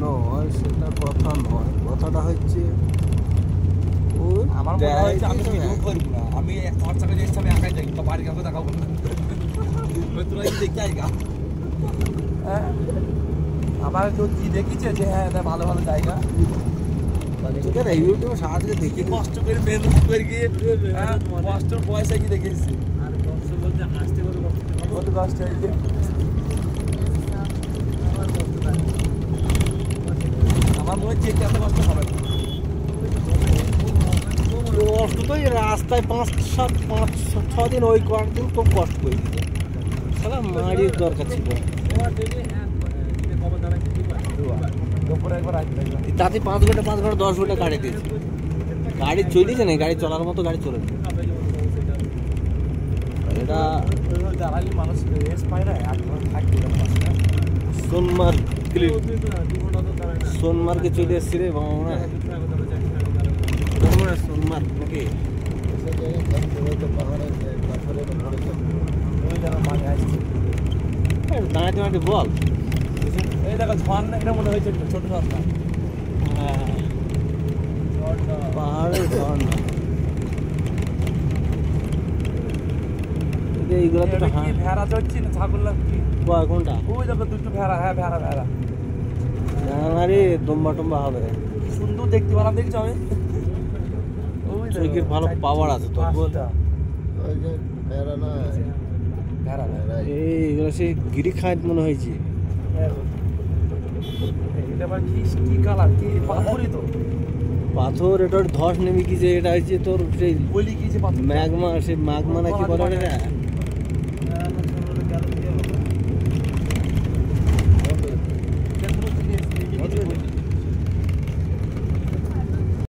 নয়, সেটা কথা নয়। কথাটা হচ্ছে আমার মনে হয়েছে আমি ভিডিও করব না, আমি খরচা করে এসেছি, আমি একাই যাই, তো বাড়ি কাউকে দেখাবো না। তোরা কি দেখতে আইগা? আমার তো কি দেখিছে যে হ্যাঁ এটা ভালো ভালো জায়গা, ইউটিউবে সাহায্যে দেখি কষ্ট করে মেহনত করে গিয়ে কষ্টর পয়সা কি দেখেছি। আর কষ্ট বলতে হাসতে কত কষ্ট হয়েছে। আমার মনে হচ্ছে এত কষ্ট হবে না। কষ্ট তো এই রাস্তায় 5-6 দিন ওই কয়েকদিন খুব কষ্ট করে দিত। সালা মারির দরকার ছিল। তাতে 5 ঘন্টা 10 ঘন্টা গাড়ি দিয়েছে। গাড়ি চলেছে না, গাড়ি চলার মতো গাড়ি চলে। এটা মানুষ পায় না, সোনমার্গে চলে এসছি রে বাবা। সোনমার্গ নাকি দাঁড়াতে বল। এই দেখো ঝর্ণা, এটা মনে হয়েছে ছোট ঝর্ণা। পাহাড়ের ঝর্ণা এইগুলো তো ভেড়া চড়ছি না ছাগল লাগছি কোনটা? ওই দেখো দুটো ভেড়া। হ্যাঁ ভেড়া আরে দম্বা টম্বা হবে, সুন্দর দেখতে পারাম। দেখছো আমি চৈকির ভালো পাওয়ার আছে তো। এইগুলো সে গিরি খাত মনে হয়েছে। এটা আবার কি কালার, কি পাথরই তো পাথর। এটা ধস নেমে কি যে এটা হচ্ছে তোর সেই বলি কি যে ম্যাগমা, সেই ম্যাগমা নাকি বলে এটা